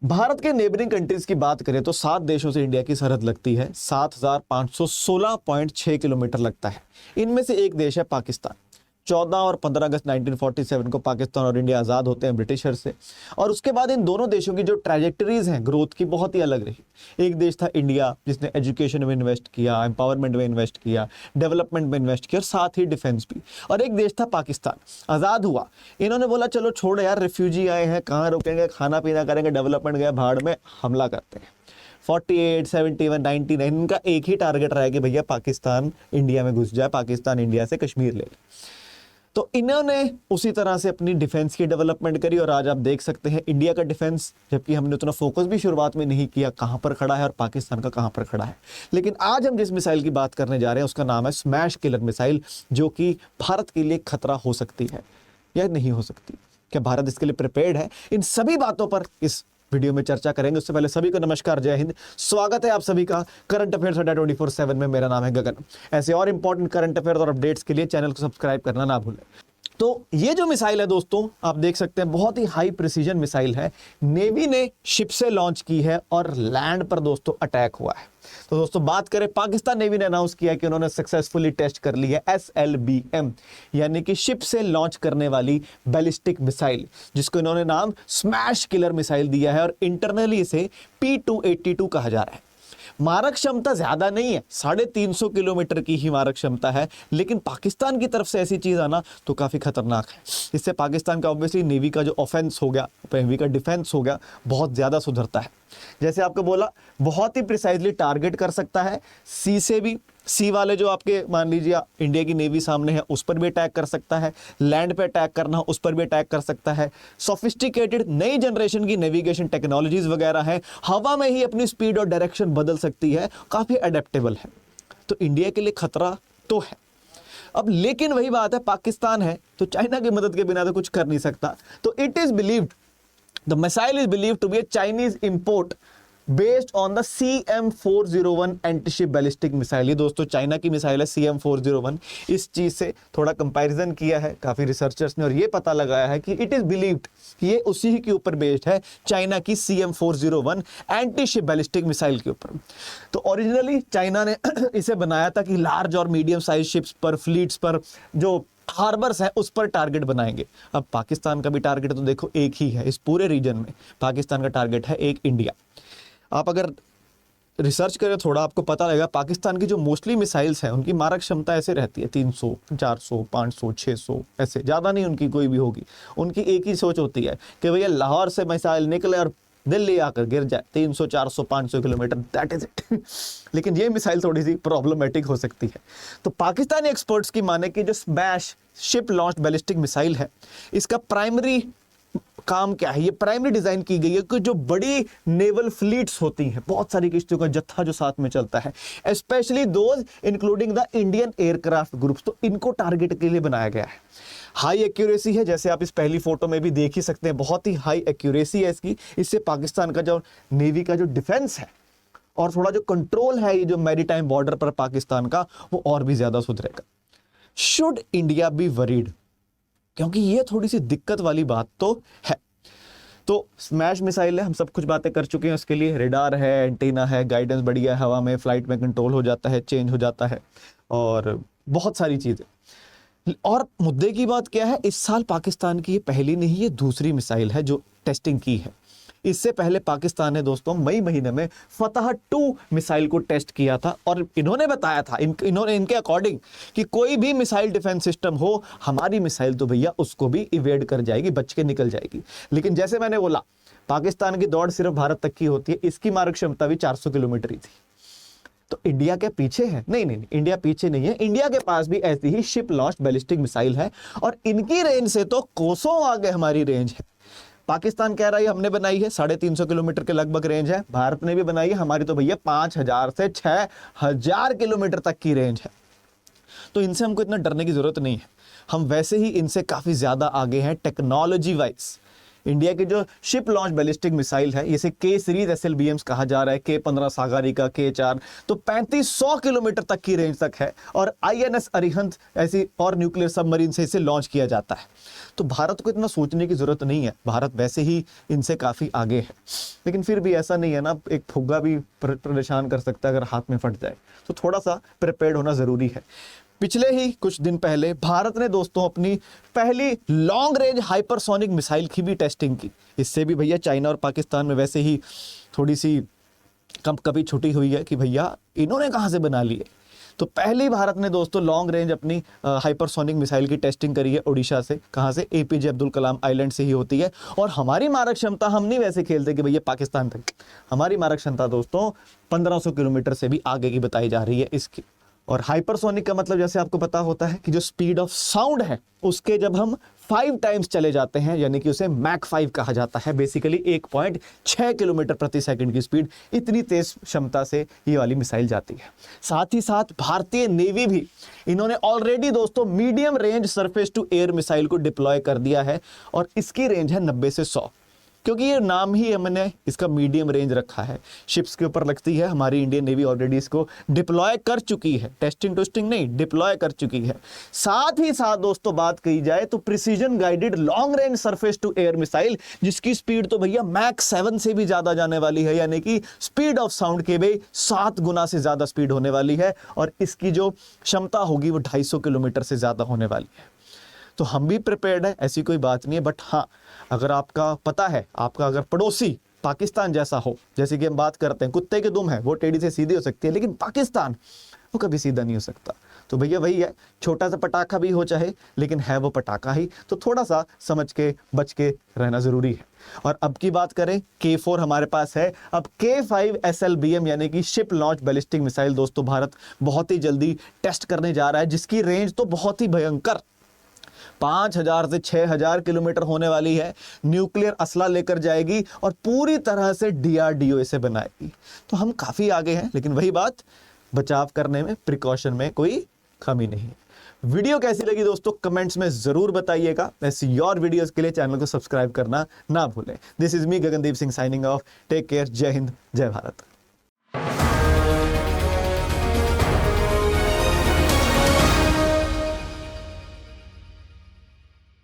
भारत के neighbouring countries की बात करें तो 7 देशों से इंडिया की सरहद लगती है। 7,516.6 किलोमीटर लगता है। इनमें से एक देश है पाकिस्तान। 14 और 15 अगस्त 1947 को पाकिस्तान और इंडिया आज़ाद होते हैं ब्रिटिशर से, और उसके बाद इन दोनों देशों की जो ट्रैजेक्टरीज हैं ग्रोथ की बहुत ही अलग रही। एक देश था इंडिया जिसने एजुकेशन में इन्वेस्ट किया, एम्पावरमेंट में इन्वेस्ट किया, डेवलपमेंट में इन्वेस्ट किया और साथ ही डिफेंस भी। और एक देश था पाकिस्तान, आज़ाद हुआ, इन्होंने बोला चलो छोड़ यार, रिफ्यूजी आए हैं, कहाँ रुकेंगे, खाना पीना करेंगे, डेवलपमेंट गया भाड़ में, हमला करते हैं। 48, 71, 99 इनका एक ही टारगेट रहा है कि भैया पाकिस्तान इंडिया में घुस जाए, पाकिस्तान इंडिया से कश्मीर ले ले। तो इन्होंने उसी तरह से अपनी डिफेंस की डेवलपमेंट करी, और आज आप देख सकते हैं इंडिया का डिफेंस, जबकि हमने उतना फोकस भी शुरुआत में नहीं किया, कहां पर खड़ा है और पाकिस्तान का कहां पर खड़ा है। लेकिन आज हम जिस मिसाइल की बात करने जा रहे हैं उसका नाम है स्मैश किलर मिसाइल, जो कि भारत के लिए खतरा हो सकती है या नहीं हो सकती। क्या भारत इसके लिए प्रिपेयर्ड है? इन सभी बातों पर इस वीडियो में चर्चा करेंगे। उससे पहले सभी को नमस्कार, जय हिंद, स्वागत है आप सभी का करंट अफेयर्स अड्डा 24/7 में। मेरा नाम है गगन। ऐसे और इंपॉर्टेंट करंट अफेयर्स और अपडेट्स के लिए चैनल को सब्सक्राइब करना ना भूलें। तो ये जो मिसाइल है दोस्तों, आप देख सकते हैं बहुत ही हाई प्रिसीजन मिसाइल है। नेवी ने शिप से लॉन्च की है और लैंड पर दोस्तों अटैक हुआ है। तो दोस्तों बात करें, पाकिस्तान नेवी ने अनाउंस किया कि उन्होंने सक्सेसफुली टेस्ट कर ली है SLBM, यानी कि शिप से लॉन्च करने वाली बैलिस्टिक मिसाइल, जिसको इन्होंने नाम स्मैश किलर मिसाइल दिया है, और इंटरनली इसे P282 कहा जा रहा है। मारक क्षमता ज्यादा नहीं है, 350 किलोमीटर की ही मारक क्षमता है, लेकिन पाकिस्तान की तरफ से ऐसी चीज आना तो काफी खतरनाक है। इससे पाकिस्तान का ऑब्वियसली नेवी का जो ऑफेंस हो गया, नेवी का डिफेंस हो गया, बहुत ज्यादा सुधरता है। जैसे आपको बोला, बहुत ही प्रिसाइजली टारगेट कर सकता है। सी से भी, सी वाले जो आपके मान लीजिए इंडिया की नेवी सामने है उस पर भी अटैक कर सकता है, लैंड पे अटैक करना हो उस पर भी अटैक कर सकता है। सोफिस्टिकेटेड नई जनरेशन की नेविगेशन टेक्नोलॉजीज वगैरह है, हवा में ही अपनी स्पीड और डायरेक्शन बदल सकती है, काफी अडेप्टेबल है। तो इंडिया के लिए खतरा तो है। अब लेकिन वही बात है, पाकिस्तान है तो चाइना की मदद के बिना तो कुछ कर नहीं सकता। तो it is believed, the missile is believed to be a Chinese import based on the CM401 antiship ballistic missile. ये दोस्तों चाइना की मिसाइल है CM401। इस चीज से थोड़ा कंपैरिजन किया है काफी रिसर्चर्स ने, और ये पता लगाया है कि इट इज बिलीव्ड कि ये उसी के ऊपर बेस्ड है, चाइना की CM401 एंटीशिप बैलिस्टिक मिसाइल के ऊपर। तो ओरिजिनली चाइना ने इसे बनाया था कि लार्ज और मीडियम साइज शिप्स पर, फ्लीट्स पर, जो हार्बर्स है उस पर टारगेट बनाएंगे। अब पाकिस्तान का भी टारगेट तो देखो एक ही है, इस पूरे रीजन में पाकिस्तान का टारगेट है एक, इंडिया। आप अगर रिसर्च करें थोड़ा, आपको पता लगेगा पाकिस्तान की जो मोस्टली मिसाइल्स हैं उनकी मारक क्षमता ऐसे रहती है 300, 400, 500, 600, ऐसे ज़्यादा नहीं उनकी कोई भी होगी। उनकी एक ही सोच होती है कि भैया लाहौर से मिसाइल निकले और दिल्ली आकर गिर जाए, 300, 400, 500 किलोमीटर, दैट इज इट। लेकिन ये मिसाइल थोड़ी सी प्रॉब्लमेटिक हो सकती है। तो पाकिस्तानी एक्सपर्ट्स की माने कि जो smash ship launched ballistic missile है, इसका प्राइमरी काम क्या है? ये प्राइमरी डिजाइन की गई है कि जो बड़ी नेवल फ्लीट्स होती हैं, बहुत सारी किश्तियों का जत्था जो साथ में चलता है, specially those including the Indian aircraft groups, तो इनको टारगेट के लिए बनाया गया है। हाई एक्यूरेसी है, जैसे आप इस पहली फोटो में भी देख ही सकते हैं, बहुत ही हाई एक्यूरेसी है इसकी। इससे पाकिस्तान का जो नेवी का जो डिफेंस है और थोड़ा जो कंट्रोल है ये जो मैरीटाइम बॉर्डर पर पाकिस्तान का, वो और भी ज्यादा सुधरेगा। Should India be worried? क्योंकि ये थोड़ी सी दिक्कत वाली बात तो है। तो स्मैश मिसाइल है, हम सब कुछ बातें कर चुके हैं उसके लिए, रेडार है, एंटीना है, गाइडेंस बढ़िया है, हवा में फ्लाइट में कंट्रोल हो जाता है, चेंज हो जाता है, और बहुत सारी चीजें। और मुद्दे की बात क्या है, इस साल पाकिस्तान की ये पहली नहीं, ये दूसरी मिसाइल है जो टेस्टिंग की है। इससे पहले पाकिस्तान ने दोस्तों मई महीने में फतह 2 मिसाइल को टेस्ट किया था, और इन्होंने बताया था, इन्होंने इनके अकॉर्डिंग कि कोई भी मिसाइल डिफेंस सिस्टम हो, हमारी मिसाइल तो भैया उसको भी इवेड कर जाएगी, बच के निकल जाएगी। लेकिन जैसे मैंने बोला, पाकिस्तान की दौड़ सिर्फ भारत तक की होती है, इसकी मारक क्षमता भी 400 किलोमीटर ही थी। तो इंडिया के पीछे है? नहीं, इंडिया पीछे नहीं है। इंडिया के पास भी ऐसी ही शिप लॉन्च्ड बैलिस्टिक मिसाइल है, और इनकी रेंज से तो कोसों आगे हमारी रेंज है। पाकिस्तान कह रहा है हमने बनाई है, 350 किलोमीटर के लगभग रेंज है। भारत ने भी बनाई है, हमारी तो भैया 5000 से 6000 किलोमीटर तक की रेंज है। तो इनसे हमको इतना डरने की जरूरत नहीं है, हम वैसे ही इनसे काफी ज्यादा आगे हैं टेक्नोलॉजी वाइज। इंडिया की जो शिप लॉन्च बैलिस्टिक मिसाइल है, इसे के सीरीज SLBMs कहा जा रहा है, K-15 सागरिका, K-4, तो 3500 किलोमीटर तक की रेंज तक है। और INS अरिहंत ऐसी और न्यूक्लियर सबमरीन से इसे लॉन्च किया जाता है। तो भारत को इतना सोचने की जरूरत नहीं है, भारत वैसे ही इनसे काफी आगे है। लेकिन फिर भी ऐसा नहीं है ना, एक फुग्गा भी परेशान कर सकता है अगर हाथ में फट जाए, तो थोड़ा सा प्रिपेयर्ड होना जरूरी है। पिछले ही कुछ दिन पहले भारत ने दोस्तों अपनी पहली लॉन्ग रेंज हाइपरसोनिक मिसाइल की भी टेस्टिंग की। इससे भी भैया चाइना और पाकिस्तान में वैसे ही थोड़ी सी कभी छुट्टी हुई है कि भैया इन्होंने कहां से बना लिए। तो पहली भारत ने दोस्तों लॉन्ग रेंज अपनी हाइपरसोनिक मिसाइल की टेस्टिंग करी है उड़ीसा से। कहां से? APJ अब्दुल कलाम आइलैंड से ही होती है। और हमारी मारक क्षमता, हम नहीं वैसे खेलते कि भैया पाकिस्तान तक, हमारी मारक क्षमता दोस्तों 1500 किलोमीटर से भी आगे की बताई जा रही है इसकी। और हाइपरसोनिक का मतलब जैसे आपको पता होता है कि जो स्पीड ऑफ साउंड है उसके जब हम 5 टाइम्स चले जाते हैं, यानी कि उसे मैक 5 कहा जाता है। बेसिकली 1.6 किलोमीटर प्रति सेकंड की स्पीड, इतनी तेज क्षमता से ये वाली मिसाइल जाती है। साथ ही साथ भारतीय नेवी भी, इन्होंने ऑलरेडी दोस्तों medium range surface to air missile को डिप्लॉय कर दिया है। और इसकी रेंज है 90 से 100, क्योंकि ये नाम ही हमने इसका मीडियम रेंज रखा है, शिप्स के ऊपर लगती है। हमारी इंडियन नेवी ऑलरेडी इसको डिप्लॉय कर चुकी है, टेस्टिंग टूस्टिंग नहीं, डिप्लॉय कर चुकी है। साथ ही साथ दोस्तों बात कही जाए तो precision guided long range surface to air missile, जिसकी स्पीड तो भैया मैक 7 से भी ज्यादा जाने वाली है, यानी कि स्पीड ऑफ साउंड के भी 7 गुना से ज्यादा स्पीड होने वाली है। और इसकी जो क्षमता होगी वो 250 किलोमीटर से ज्यादा होने वाली है। तो हम भी प्रिपेयर्ड है, ऐसी कोई बात नहीं है। बट हाँ, अगर आपका पता है, आपका अगर पड़ोसी पाकिस्तान जैसा हो, जैसे कि हम बात करते हैं कुत्ते के दुम है, वो टेढ़ी से सीधी हो सकती है, लेकिन पाकिस्तान वो कभी सीधा नहीं हो सकता। तो भैया वही है, छोटा सा पटाखा भी हो चाहे, लेकिन है वो पटाखा ही। तो थोड़ा सा समझ के बच के रहना जरूरी है। और अब की बात करें, K-4 हमारे पास है। अब K-5 SLBM यानी कि शिप लॉन्च बैलिस्टिक मिसाइल दोस्तों भारत बहुत ही जल्दी टेस्ट करने जा रहा है, जिसकी रेंज तो बहुत ही भयंकर 5000 से 6000 किलोमीटर होने वाली है। न्यूक्लियर असला लेकर जाएगी और पूरी तरह से DRDO इसे बनाएगी। तो हम काफी आगे हैं, लेकिन वही बात, बचाव करने में, प्रिकॉशन में कोई कमी नहीं। वीडियो कैसी लगी दोस्तों कमेंट्स में जरूर बताइएगा। ऐसी और वीडियोस के लिए चैनल को सब्सक्राइब करना ना भूलें। This is me Gagandeep Singh signing off. Take care. Jai Hind, जय भारत।